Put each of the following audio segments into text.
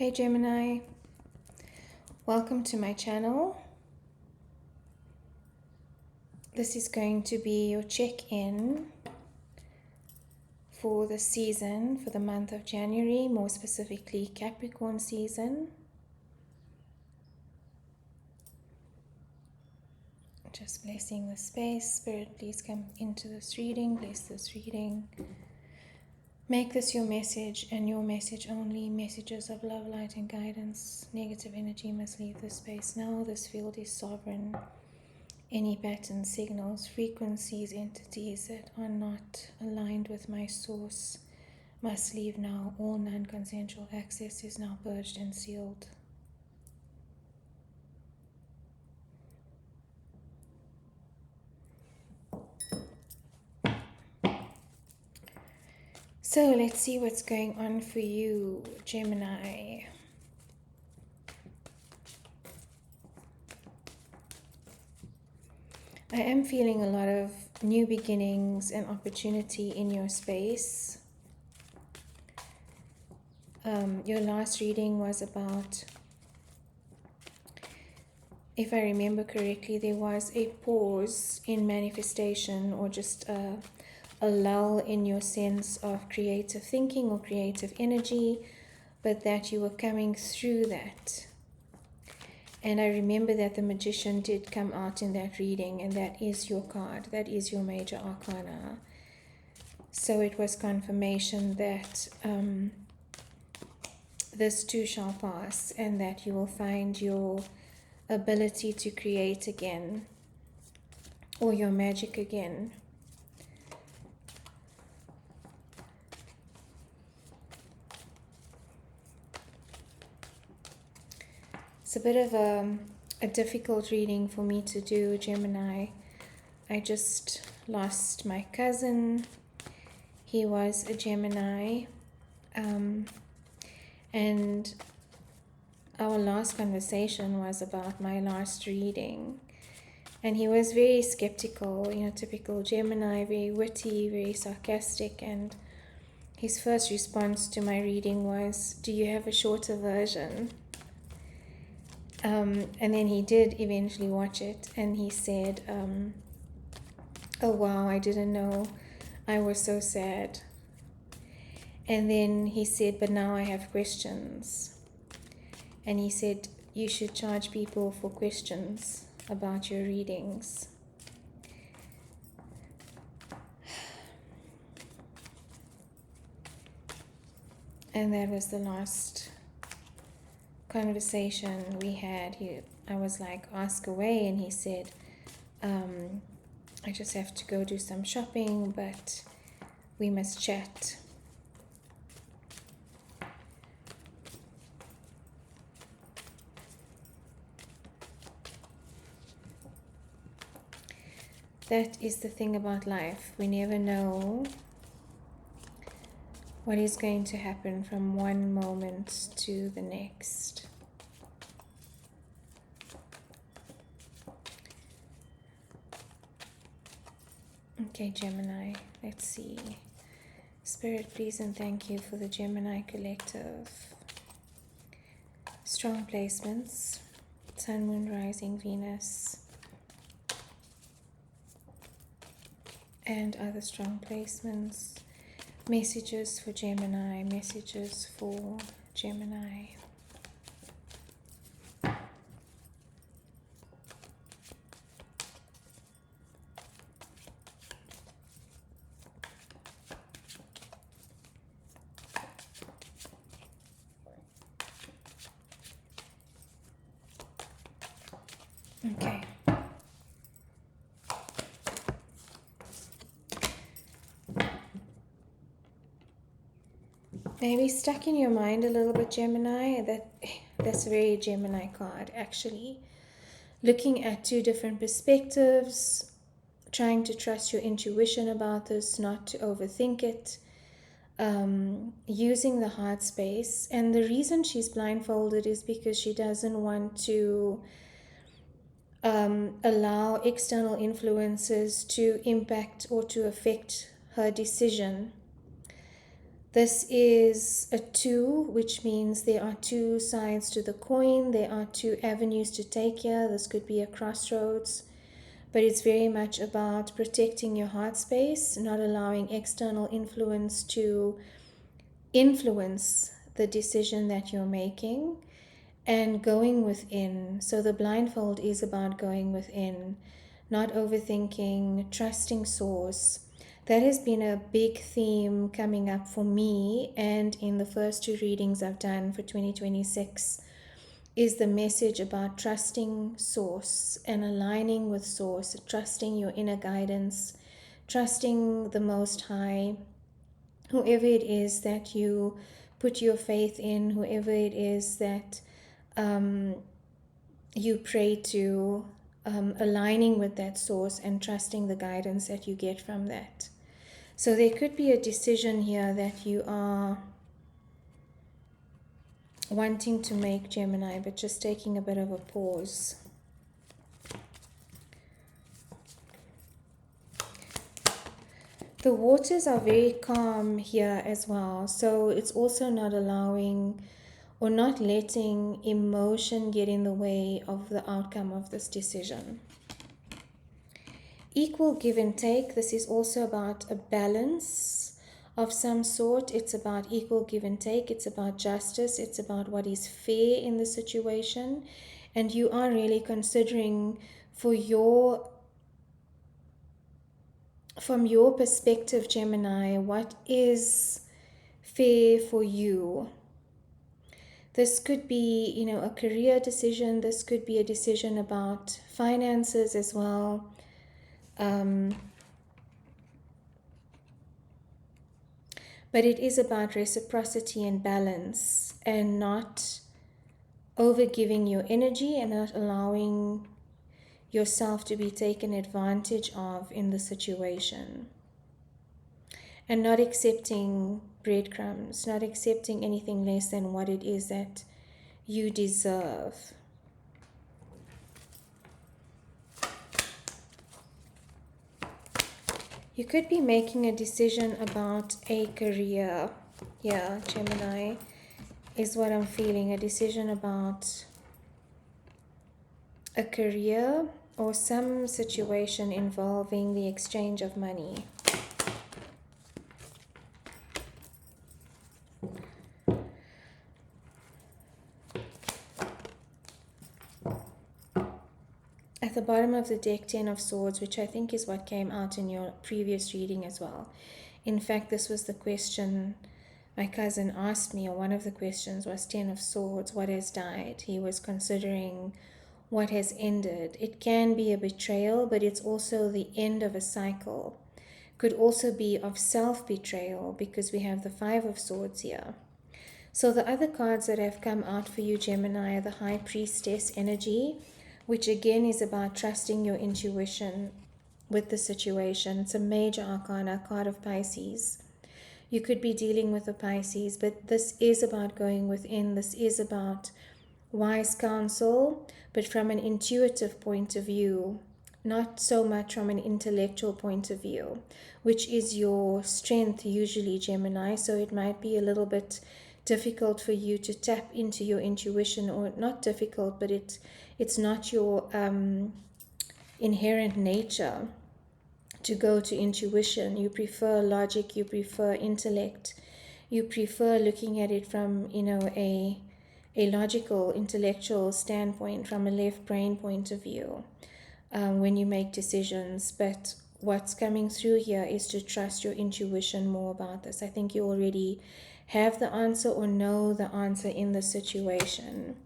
Okay, Gemini, welcome to my channel. This is going to be your check-in for the season, for the month of January, more specifically Capricorn season. Just blessing the space. Spirit, please come into this reading, bless this reading. Make this your message and your message only. Messages of love, light, and guidance. Negative energy must leave this space now. This field is sovereign. Any patterns, signals, frequencies, entities that are not aligned with my source must leave now. All non-consensual access is now purged and sealed. So let's see what's going on for you, Gemini. I am feeling a lot of new beginnings and opportunity in your space. Your last reading was about, if I remember correctly, there was a pause in manifestation, or just a lull in your sense of creative thinking or creative energy, but that you were coming through that. And I remember that the Magician did come out in that reading, and that is your card. That is your major arcana. So it was confirmation that this too shall pass, and that you will find your ability to create again, or your magic again. It's a bit of a difficult reading for me to do, Gemini. I just lost my cousin. He was a Gemini. And our last conversation was about my last reading. And he was very skeptical, typical Gemini, very witty, very sarcastic. And his first response to my reading was, "Do you have a shorter version?" And then he did eventually watch it, and he said, "Oh wow, I didn't know. I was so sad." And then he said, "But now I have questions." And he said, "You should charge people for questions about your readings." And that was the last conversation we had. I was like, "Ask away," and he said, "I just have to go do some shopping, but we must chat." That is the thing about life. We never know what is going to happen from one moment to the next. Okay, Gemini, let's see. Spirit, please and thank you for the Gemini collective. Strong placements. Sun, Moon, Rising, Venus. And other strong placements. Messages for Gemini. Messages for Gemini. Okay. Maybe stuck in your mind a little bit, Gemini. That's a very Gemini card, actually. Looking at two different perspectives, trying to trust your intuition about this, not to overthink it, using the heart space. And the reason she's blindfolded is because she doesn't want to allow external influences to impact or to affect her decision. This is a 2, which means there are 2 sides to the coin. There are 2 avenues to take here. This could be a crossroads, but it's very much about protecting your heart space, not allowing external influence to influence the decision that you're making, and going within. So the blindfold is about going within, not overthinking, trusting source. That has been a big theme coming up for me, and in the first 2 readings I've done for 2026 is the message about trusting source and aligning with source, trusting your inner guidance, trusting the Most High, whoever it is that you put your faith in, whoever it is that you pray to, aligning with that source and trusting the guidance that you get from that. So there could be a decision here that you are wanting to make, Gemini, but just taking a bit of a pause. The waters are very calm here as well, so it's also not allowing or not letting emotion get in the way of the outcome of this decision. Equal give and take. This is also about a balance of some sort. It's about equal give and take. It's about justice. It's about what is fair in the situation. And you are really considering from your perspective, Gemini, what is fair for you. This could be, a career decision. This could be a decision about finances as well. But it is about reciprocity and balance, and not overgiving your energy and not allowing yourself to be taken advantage of in the situation. And not accepting breadcrumbs, not accepting anything less than what it is that you deserve. You could be making a decision about a career. Yeah, Gemini is what I'm feeling. A decision about a career or some situation involving the exchange of money. At the bottom of the deck, 10 of Swords, which I think is what came out in your previous reading as well. In fact, this was the question my cousin asked me, or one of the questions was 10 of Swords, what has died? He was considering what has ended. It can be a betrayal, but it's also the end of a cycle. Could also be of self-betrayal, because we have the 5 of Swords here. So the other cards that have come out for you, Gemini, are the High Priestess energy, which again is about trusting your intuition with the situation. It's a major arcana, card of Pisces. You could be dealing with a Pisces, but this is about going within. This is about wise counsel, but from an intuitive point of view, not so much from an intellectual point of view, which is your strength usually, Gemini. So it might be a little bit difficult for you to tap into your intuition, or not difficult, but it's not your inherent nature to go to intuition. You prefer logic, you prefer intellect, you prefer looking at it from a logical, intellectual standpoint, from a left brain point of view when you make decisions. But what's coming through here is to trust your intuition more about this. I think you already have the answer or know the answer in the situation.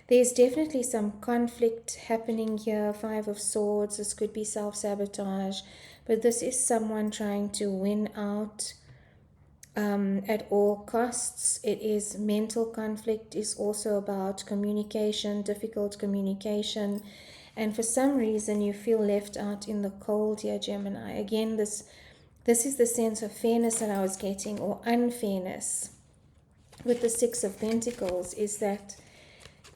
There's definitely some conflict happening here. 5 of Swords, this could be self-sabotage, but this is someone trying to win out at all costs. It is mental conflict, is also about communication, difficult communication, and for some reason you feel left out in the cold here, Gemini. Again, this is the sense of fairness that I was getting, or unfairness with the 6 of Pentacles, is that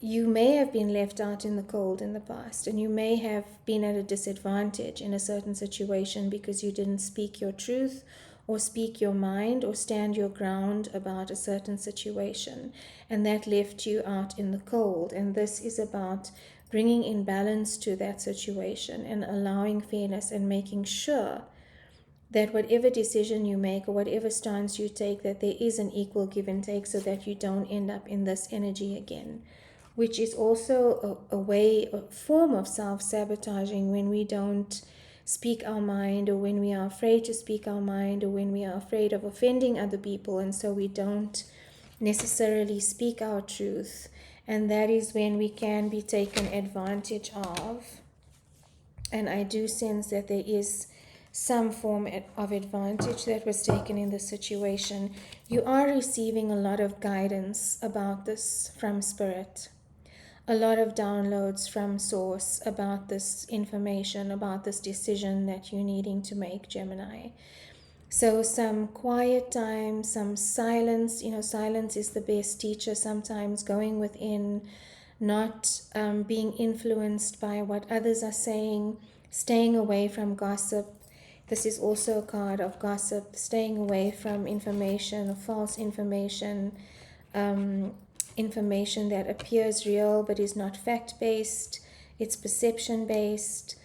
you may have been left out in the cold in the past, and you may have been at a disadvantage in a certain situation because you didn't speak your truth, or speak your mind or stand your ground about a certain situation, and that left you out in the cold. And this is about bringing in balance to that situation and allowing fairness and making sure that whatever decision you make or whatever stance you take, that there is an equal give and take, so that you don't end up in this energy again, which is also a form of self-sabotaging, when we don't speak our mind, or when we are afraid to speak our mind, or when we are afraid of offending other people, and so we don't necessarily speak our truth. And that is when we can be taken advantage of. And I do sense that there is some form of advantage that was taken in this situation. You are receiving a lot of guidance about this from Spirit, a lot of downloads from Source about this information, about this decision that you're needing to make, Gemini. So some quiet time, some silence. Silence is the best teacher sometimes, going within, not being influenced by what others are saying, staying away from gossip. This is also a card of gossip, staying away from information or false information, information that appears real but is not fact-based, it's perception-based.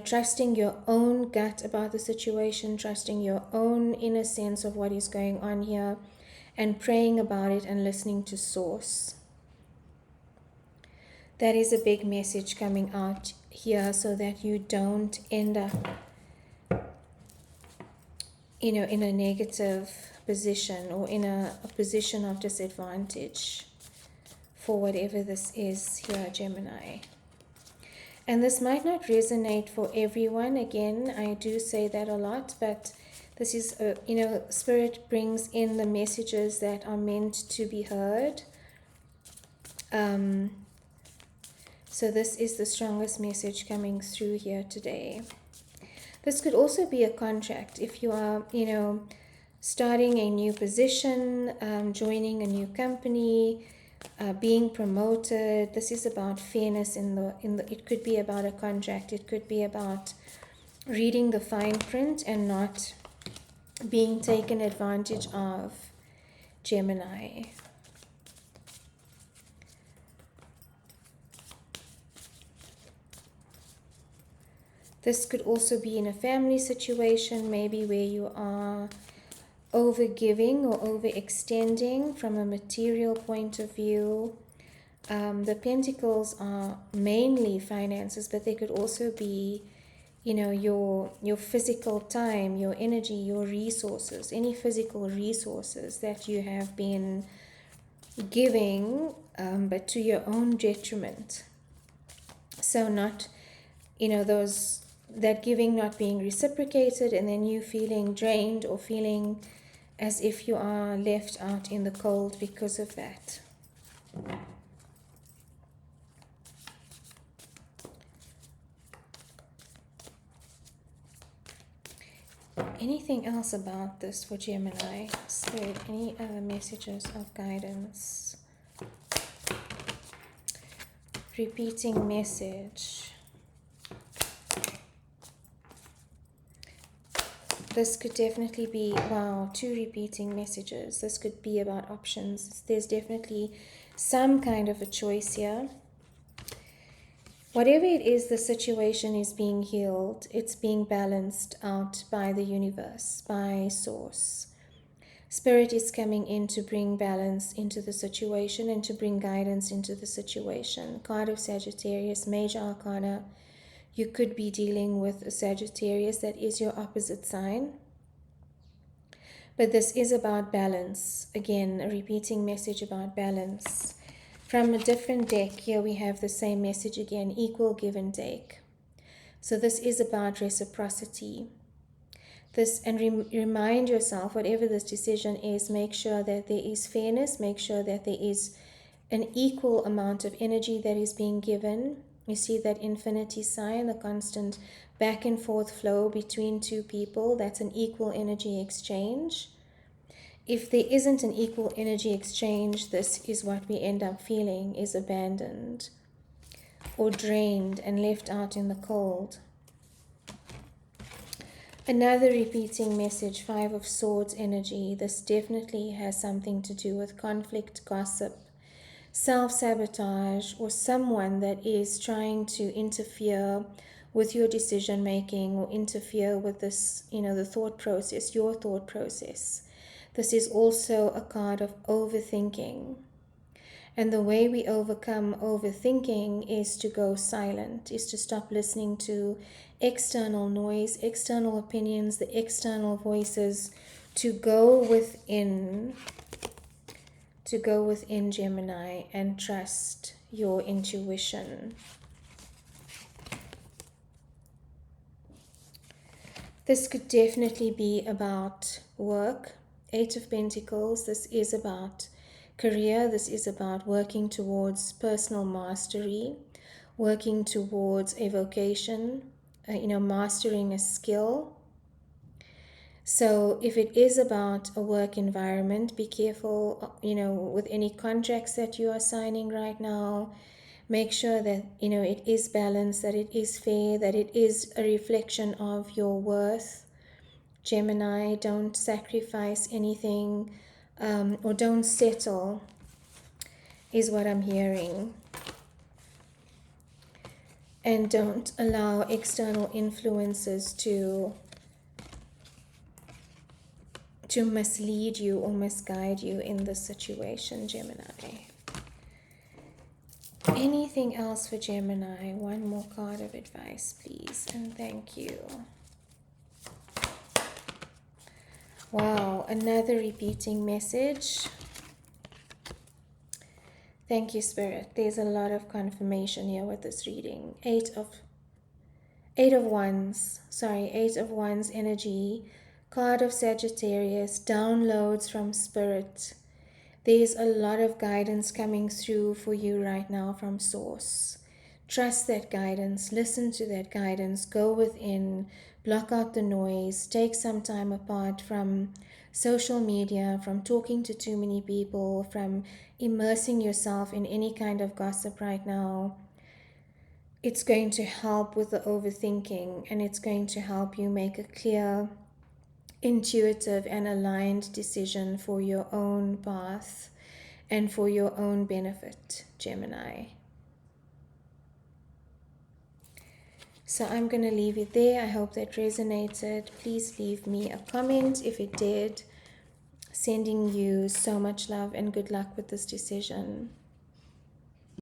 Trusting your own gut about the situation, trusting your own inner sense of what is going on here, and praying about it and listening to Source. That is a big message coming out here, so that you don't end up, in a negative position, or in a position of disadvantage for whatever this is here, Gemini. And this might not resonate for everyone. Again, I do say that a lot, but this is, Spirit brings in the messages that are meant to be heard. So this is the strongest message coming through here today. This could also be a contract. If you are, starting a new position, joining a new company, being promoted. This is about fairness in the. It could be about a contract. It could be about reading the fine print and not being taken advantage of, Gemini. This could also be in a family situation, maybe where you are over-giving or overextending from a material point of view. The Pentacles are mainly finances, but they could also be, your physical time, your energy, your resources, any physical resources that you have been giving, but to your own detriment. So not, that giving not being reciprocated, and then you feeling drained or feeling as if you are left out in the cold because of that. Anything else about this for Gemini? Spirit, any other messages of guidance? Repeating message. This could definitely be, wow, 2 repeating messages. This could be about options. There's definitely some kind of a choice here. Whatever it is, the situation is being healed. It's being balanced out by the universe, by Source. Spirit is coming in to bring balance into the situation and to bring guidance into the situation. Card of Sagittarius, Major Arcana. You could be dealing with a Sagittarius that is your opposite sign. But this is about balance. Again, a repeating message about balance. From a different deck, here we have the same message again, equal give and take. So this is about reciprocity. Remind yourself, whatever this decision is, make sure that there is fairness, make sure that there is an equal amount of energy that is being given. You see that infinity sign, the constant back and forth flow between 2 people. That's an equal energy exchange. If there isn't an equal energy exchange, this is what we end up feeling, is abandoned or drained and left out in the cold. Another repeating message, Five of Swords energy. This definitely has something to do with conflict, gossip, self-sabotage, or someone that is trying to interfere with your decision making or interfere with this, the thought process, your thought process. This is also a card of overthinking. And the way we overcome overthinking is to go silent, is to stop listening to external noise, external opinions, the external voices, to go within, Gemini, and trust your intuition. This could definitely be about work. Eight of Pentacles, this is about career. This is about working towards personal mastery, working towards a vocation, mastering a skill. So if it is about a work environment, be careful, with any contracts that you are signing right now. Make sure that, it is balanced, that it is fair, that it is a reflection of your worth. Gemini, don't sacrifice anything, or don't settle, is what I'm hearing. And don't allow external influences to mislead you or misguide you in this situation, Gemini. Anything else for Gemini? One more card of advice, please, and thank you. Wow, another repeating message. Thank you, Spirit. There's a lot of confirmation here with this reading. Eight of Wands energy. Card of Sagittarius, downloads from Spirit. There's a lot of guidance coming through for you right now from Source. Trust that guidance, listen to that guidance, go within, block out the noise, take some time apart from social media, from talking to too many people, from immersing yourself in any kind of gossip right now. It's going to help with the overthinking, and it's going to help you make a clear, intuitive and aligned decision for your own path and for your own benefit, Gemini. So I'm going to leave it there. I hope that resonated. Please leave me a comment if it did. Sending you so much love and good luck with this decision.